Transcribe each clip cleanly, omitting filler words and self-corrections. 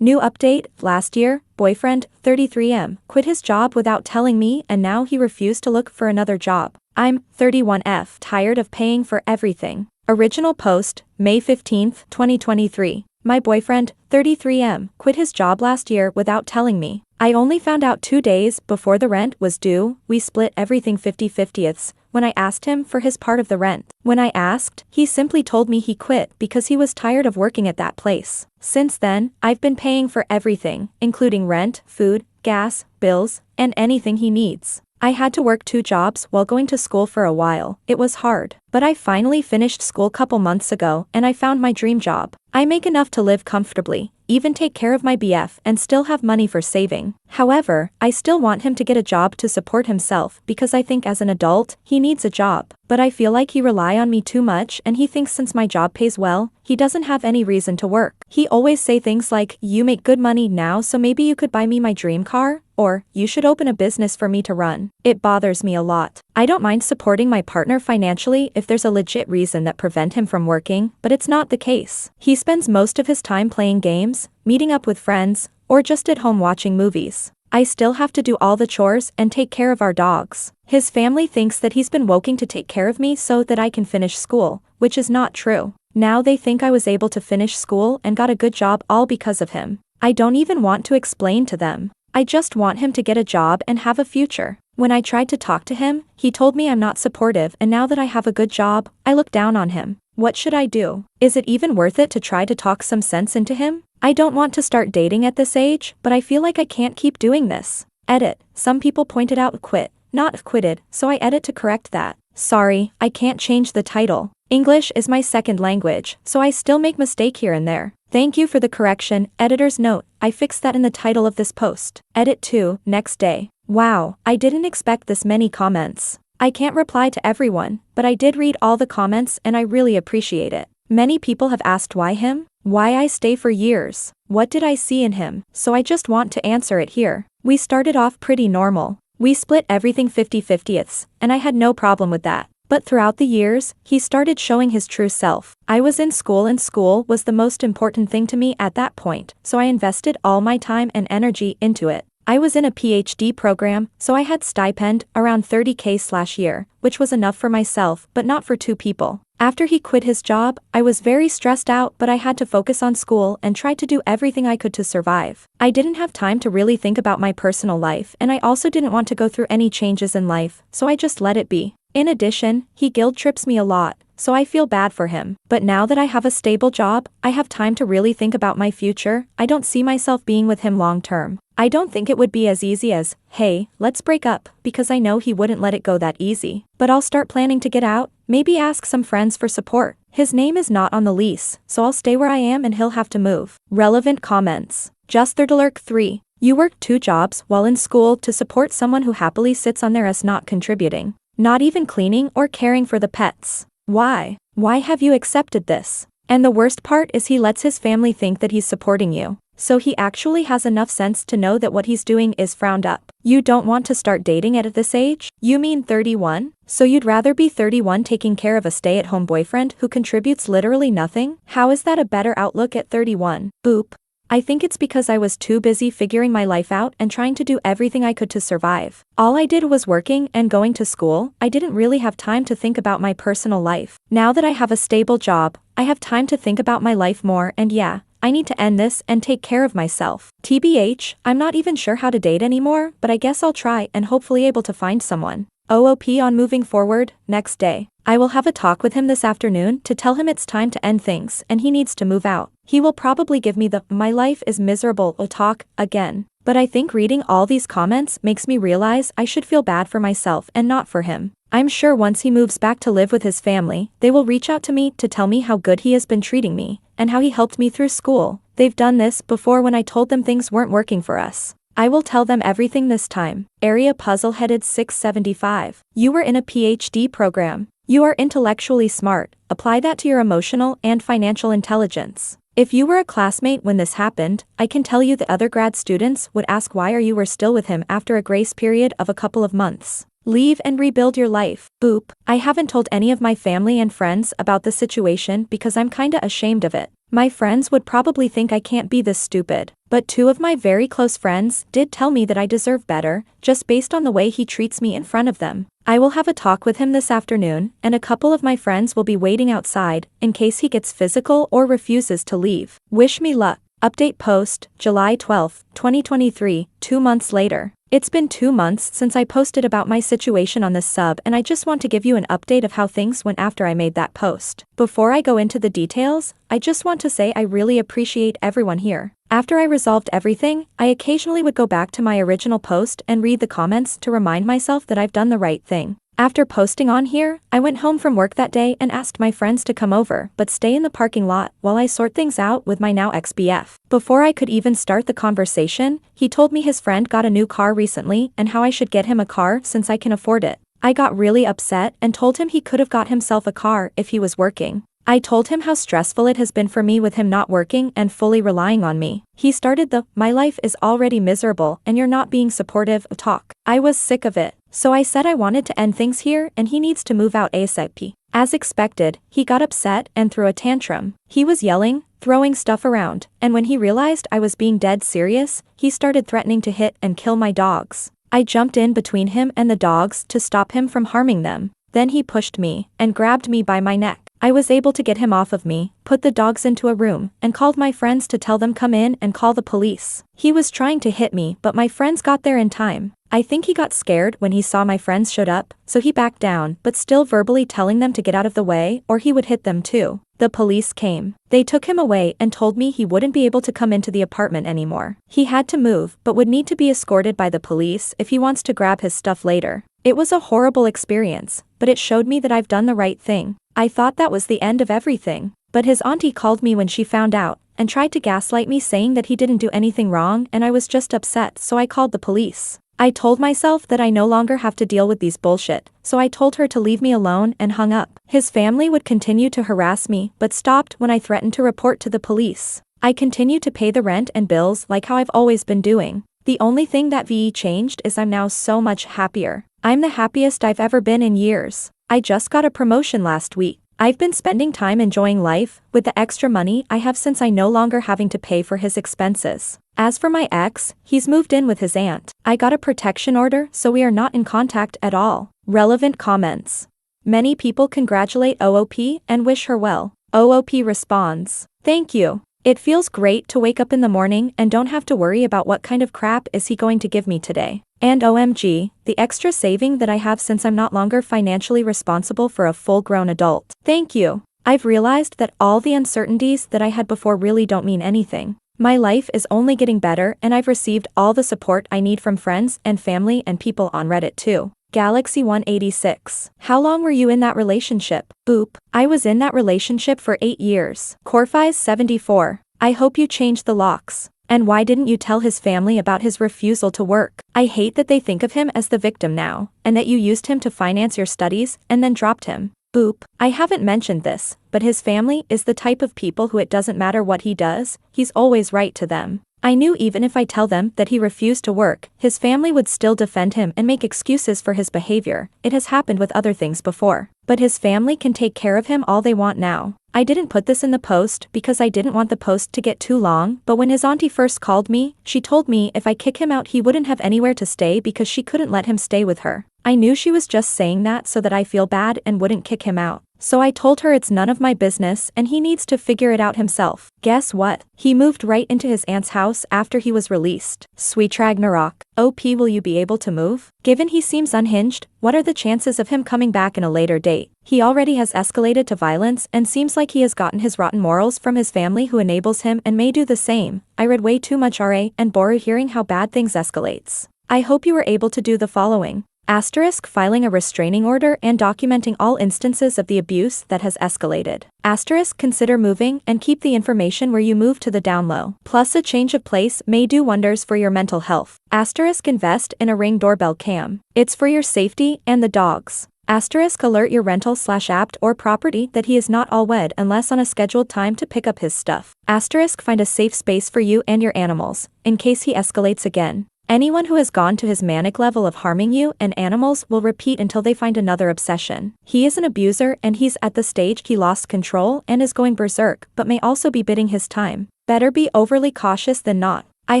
New update, last year, boyfriend, 33M, quit his job without telling me and now he refused to look for another job. I'm 31F, tired of paying for everything. Original post, May 15, 2023. My boyfriend, 33M, quit his job last year without telling me. I only found out 2 days before the rent was due. We split everything 50/50ths when I asked him for his part of the rent. When I asked, he simply told me he quit because he was tired of working at that place. Since then, I've been paying for everything, including rent, food, gas, bills, and anything he needs. I had to work 2 jobs while going to school for a while. It was hard. But I finally finished school couple months ago and I found my dream job. I make enough to live comfortably, even take care of my BF and still have money for saving. However, I still want him to get a job to support himself because I think as an adult, he needs a job. But I feel like he rely on me too much and he thinks since my job pays well, he doesn't have any reason to work. He always say things like, you make good money now so maybe you could buy me my dream car, or you should open a business for me to run. It bothers me a lot. I don't mind supporting my partner financially if there's a legit reason that prevent him from working, but it's not the case. He spends most of his time playing games, meeting up with friends, or just at home watching movies. I still have to do all the chores and take care of our dogs. His family thinks that he's been working to take care of me so that I can finish school, which is not true. Now they think I was able to finish school and got a good job all because of him. I don't even want to explain to them. I just want him to get a job and have a future. When I tried to talk to him, he told me I'm not supportive and now that I have a good job, I look down on him. What should I do? Is it even worth it to try to talk some sense into him? I don't want to start dating at this age, but I feel like I can't keep doing this. Edit. Some people pointed out quit, not quitted, so I edit to correct that. Sorry, I can't change the title. English is my second language, so I still make mistake here and there. Thank you for the correction. Editor's note, I fixed that in the title of this post. Edit 2, next day. Wow, I didn't expect this many comments. I can't reply to everyone, but I did read all the comments and I really appreciate it. Many people have asked why him? Why I stay for years? What did I see in him? So I just want to answer it here. We started off pretty normal. We split everything 50/50ths, and I had no problem with that. But throughout the years, he started showing his true self. I was in school and school was the most important thing to me at that point, so I invested all my time and energy into it. I was in a PhD program, so I had stipend around 30K/year, which was enough for myself but not for 2 people. After he quit his job, I was very stressed out but I had to focus on school and try to do everything I could to survive. I didn't have time to really think about my personal life and I also didn't want to go through any changes in life, so I just let it be. In addition, he guilt trips me a lot, so I feel bad for him. But now that I have a stable job, I have time to really think about my future. I don't see myself being with him long term. I don't think it would be as easy as, hey, let's break up, because I know he wouldn't let it go that easy. But I'll start planning to get out, maybe ask some friends for support. His name is not on the lease, so I'll stay where I am and he'll have to move. Relevant comments. Justherdelurk 3. You worked 2 jobs while in school to support someone who happily sits on their ass not contributing. Not even cleaning or caring for the pets. Why? Why have you accepted this? And the worst part is he lets his family think that he's supporting you. So he actually has enough sense to know that what he's doing is frowned up. You don't want to start dating at this age? You mean 31? So you'd rather be 31 taking care of a stay-at-home boyfriend who contributes literally nothing? How is that a better outlook at 31? Boop. I think it's because I was too busy figuring my life out and trying to do everything I could to survive. All I did was working and going to school. I didn't really have time to think about my personal life. Now that I have a stable job, I have time to think about my life more and yeah, I need to end this and take care of myself. TBH, I'm not even sure how to date anymore, but I guess I'll try and hopefully able to find someone. OOP on moving forward, next day. I will have a talk with him this afternoon to tell him it's time to end things and he needs to move out. He will probably give me the "my life is miserable" talk again. But I think reading all these comments makes me realize I should feel bad for myself and not for him. I'm sure once he moves back to live with his family, they will reach out to me to tell me how good he has been treating me and how he helped me through school. They've done this before when I told them things weren't working for us. I will tell them everything this time. Area puzzle-headed 675. You were in a PhD program. You are intellectually smart. Apply that to your emotional and financial intelligence. If you were a classmate when this happened, I can tell you the other grad students would ask why you were still with him after a grace period of a couple of months. Leave and rebuild your life. Boop. I haven't told any of my family and friends about the situation because I'm kinda ashamed of it. My friends would probably think I can't be this stupid, but 2 of my very close friends did tell me that I deserve better, just based on the way he treats me in front of them. I will have a talk with him this afternoon, and a couple of my friends will be waiting outside, in case he gets physical or refuses to leave. Wish me luck. Update post, July 12, 2023, 2 months later. It's been 2 months since I posted about my situation on this sub, and I just want to give you an update of how things went after I made that post. Before I go into the details, I just want to say I really appreciate everyone here. After I resolved everything, I occasionally would go back to my original post and read the comments to remind myself that I've done the right thing. After posting on here, I went home from work that day and asked my friends to come over but stay in the parking lot while I sort things out with my now ex-BF. Before I could even start the conversation, he told me his friend got a new car recently and how I should get him a car since I can afford it. I got really upset and told him he could have got himself a car if he was working. I told him how stressful it has been for me with him not working and fully relying on me. He started the "my life is already miserable and you're not being supportive" talk. I was sick of it, so I said I wanted to end things here and he needs to move out ASAP. As expected, he got upset and threw a tantrum. He was yelling, throwing stuff around, and when he realized I was being dead serious, he started threatening to hit and kill my dogs. I jumped in between him and the dogs to stop him from harming them. Then he pushed me and grabbed me by my neck. I was able to get him off of me, put the dogs into a room, and called my friends to tell them come in and call the police. He was trying to hit me, but my friends got there in time. I think he got scared when he saw my friends showed up, so he backed down, but still verbally telling them to get out of the way or he would hit them too. The police came. They took him away and told me he wouldn't be able to come into the apartment anymore. He had to move, but would need to be escorted by the police if he wants to grab his stuff later. It was a horrible experience, but it showed me that I've done the right thing. I thought that was the end of everything, but his auntie called me when she found out, and tried to gaslight me saying that he didn't do anything wrong and I was just upset, so I called the police. I told myself that I no longer have to deal with these bullshit, so I told her to leave me alone and hung up. His family would continue to harass me but stopped when I threatened to report to the police. I continue to pay the rent and bills like how I've always been doing. The only thing that changed is I'm now so much happier. I'm the happiest I've ever been in years. I just got a promotion last week. I've been spending time enjoying life with the extra money I have since I no longer having to pay for his expenses. As for my ex, he's moved in with his aunt. I got a protection order so we are not in contact at all. Relevant comments. Many people congratulate OOP and wish her well. OOP responds, "Thank you. It feels great to wake up in the morning and don't have to worry about what kind of crap is he going to give me today. And OMG, the extra saving that I have since I'm not longer financially responsible for a full-grown adult. Thank you. I've realized that all the uncertainties that I had before really don't mean anything. My life is only getting better and I've received all the support I need from friends and family and people on Reddit too." Galaxy 186. How long were you in that relationship? Boop. I was in that relationship for 8 years. Corfies 74. I hope you changed the locks. And why didn't you tell his family about his refusal to work? I hate that they think of him as the victim now, and that you used him to finance your studies and then dropped him. Boop. I haven't mentioned this, but his family is the type of people who it doesn't matter what he does, he's always right to them. I knew even if I tell them that he refused to work, his family would still defend him and make excuses for his behavior. It has happened with other things before. But his family can take care of him all they want now. I didn't put this in the post because I didn't want the post to get too long, but when his auntie first called me, she told me if I kick him out he wouldn't have anywhere to stay because she couldn't let him stay with her. I knew she was just saying that so that I feel bad and wouldn't kick him out. So I told her it's none of my business and he needs to figure it out himself. Guess what? He moved right into his aunt's house after he was released. Sweet Ragnarok. OP, will you be able to move? Given he seems unhinged, what are the chances of him coming back in a later date? He already has escalated to violence and seems like he has gotten his rotten morals from his family who enables him and may do the same. I read way too much RA and Boru hearing how bad things escalates. I hope you were able to do the following. Asterisk, filing a restraining order and documenting all instances of the abuse that has escalated. Asterisk, consider moving and keep the information where you move to the down low. Plus a change of place may do wonders for your mental health. Asterisk, invest in a Ring doorbell cam. It's for your safety and the dog's. Asterisk, alert your rental/apt or property that he is not all wed unless on a scheduled time to pick up his stuff. Asterisk, find a safe space for you and your animals, in case he escalates again. Anyone who has gone to his manic level of harming you and animals will repeat until they find another obsession. He is an abuser and he's at the stage he lost control and is going berserk, but may also be biding his time. Better be overly cautious than not. I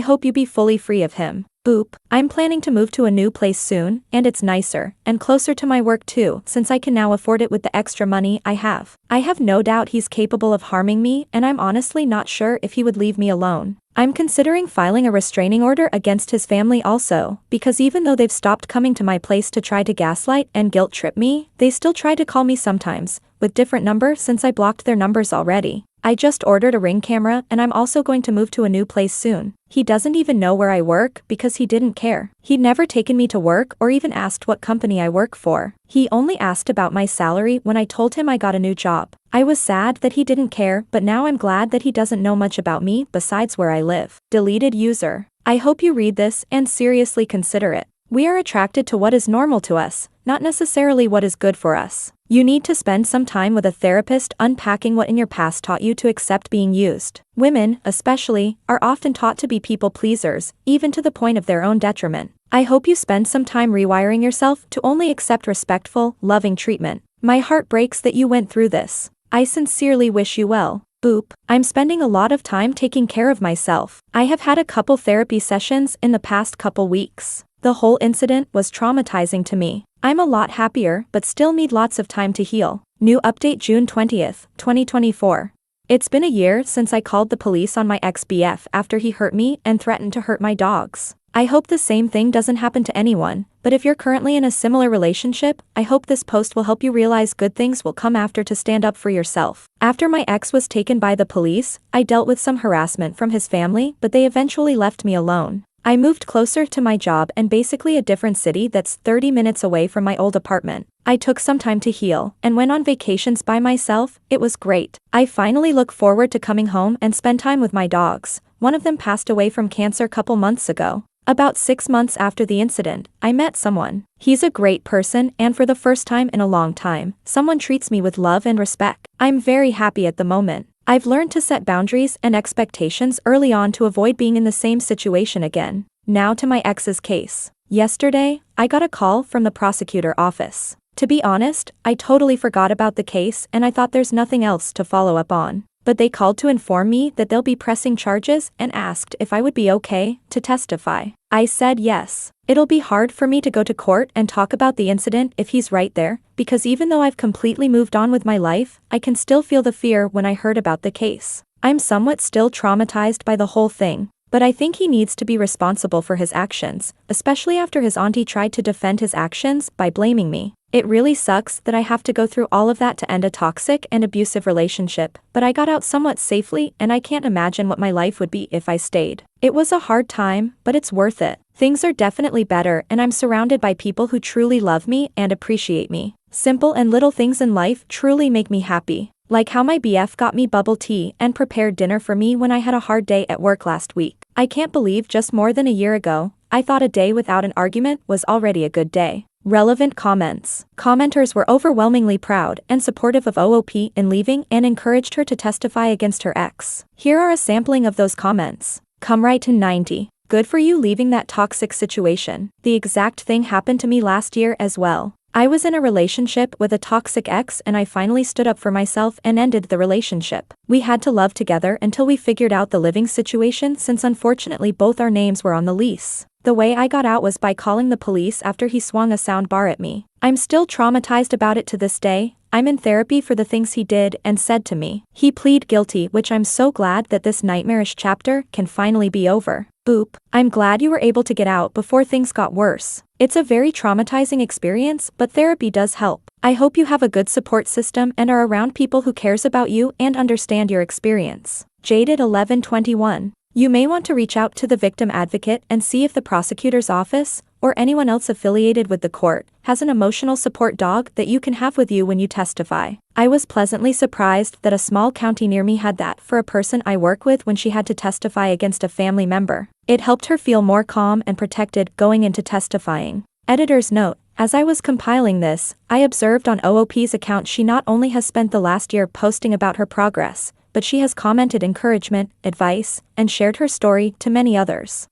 hope you be fully free of him. Boop. I'm planning to move to a new place soon, and it's nicer, and closer to my work too, since I can now afford it with the extra money I have. I have no doubt he's capable of harming me, and I'm honestly not sure if he would leave me alone. I'm considering filing a restraining order against his family also, because even though they've stopped coming to my place to try to gaslight and guilt trip me, they still try to call me sometimes, with different numbers since I blocked their numbers already. I just ordered a Ring camera and I'm also going to move to a new place soon. He doesn't even know where I work because he didn't care. He'd never taken me to work or even asked what company I work for. He only asked about my salary when I told him I got a new job. I was sad that he didn't care, but now I'm glad that he doesn't know much about me besides where I live. Deleted user. I hope you read this and seriously consider it. We are attracted to what is normal to us, not necessarily what is good for us. You need to spend some time with a therapist unpacking what in your past taught you to accept being used. Women, especially, are often taught to be people pleasers, even to the point of their own detriment. I hope you spend some time rewiring yourself to only accept respectful, loving treatment. My heart breaks that you went through this. I sincerely wish you well. Boop. I'm spending a lot of time taking care of myself. I have had a couple therapy sessions in the past couple weeks. The whole incident was traumatizing to me. I'm a lot happier but still need lots of time to heal. New update June 20th, 2024. It's been a year since I called the police on my ex-BF after he hurt me and threatened to hurt my dogs. I hope the same thing doesn't happen to anyone, but if you're currently in a similar relationship, I hope this post will help you realize good things will come after to stand up for yourself. After my ex was taken by the police, I dealt with some harassment from his family, but they eventually left me alone. I moved closer to my job and basically a different city that's 30 minutes away from my old apartment. I took some time to heal and went on vacations by myself. It was great. I finally look forward to coming home and spend time with my dogs. One of them passed away from cancer a couple months ago. About 6 months after the incident, I met someone. He's a great person and for the first time in a long time, someone treats me with love and respect. I'm very happy at the moment. I've learned to set boundaries and expectations early on to avoid being in the same situation again. Now to my ex's case. Yesterday, I got a call from the prosecutor office. To be honest, I totally forgot about the case and I thought there's nothing else to follow up on. But they called to inform me that they'll be pressing charges and asked if I would be okay to testify. I said yes. It'll be hard for me to go to court and talk about the incident if he's right there, because even though I've completely moved on with my life, I can still feel the fear when I heard about the case. I'm somewhat still traumatized by the whole thing, but I think he needs to be responsible for his actions, especially after his auntie tried to defend his actions by blaming me. It really sucks that I have to go through all of that to end a toxic and abusive relationship, but I got out somewhat safely and I can't imagine what my life would be if I stayed. It was a hard time, but it's worth it. Things are definitely better and I'm surrounded by people who truly love me and appreciate me. Simple and little things in life truly make me happy. Like how my BF got me bubble tea and prepared dinner for me when I had a hard day at work last week. I can't believe just more than a year ago, I thought a day without an argument was already a good day. Relevant comments. Commenters were overwhelmingly proud and supportive of OOP in leaving and encouraged her to testify against her ex. Here are a sampling of those comments. Come right to 90. Good for you leaving that toxic situation. The exact thing happened to me last year as well. I was in a relationship with a toxic ex and I finally stood up for myself and ended the relationship. We had to love together until we figured out the living situation since unfortunately both our names were on the lease. The way I got out was by calling the police after he swung a sound bar at me. I'm still traumatized about it to this day. I'm in therapy for the things he did and said to me. He pleaded guilty, which I'm so glad that this nightmarish chapter can finally be over. Boop. I'm glad you were able to get out before things got worse. It's a very traumatizing experience, but therapy does help. I hope you have a good support system and are around people who cares about you and understand your experience. Jaded 1121. You may want to reach out to the victim advocate and see if the prosecutor's office, or anyone else affiliated with the court, has an emotional support dog that you can have with you when you testify. I was pleasantly surprised that a small county near me had that for a person I work with when she had to testify against a family member. It helped her feel more calm and protected going into testifying. Editor's note. As I was compiling this, I observed on OOP's account she not only has spent the last year posting about her progress, but she has commented encouragement, advice, and shared her story to many others.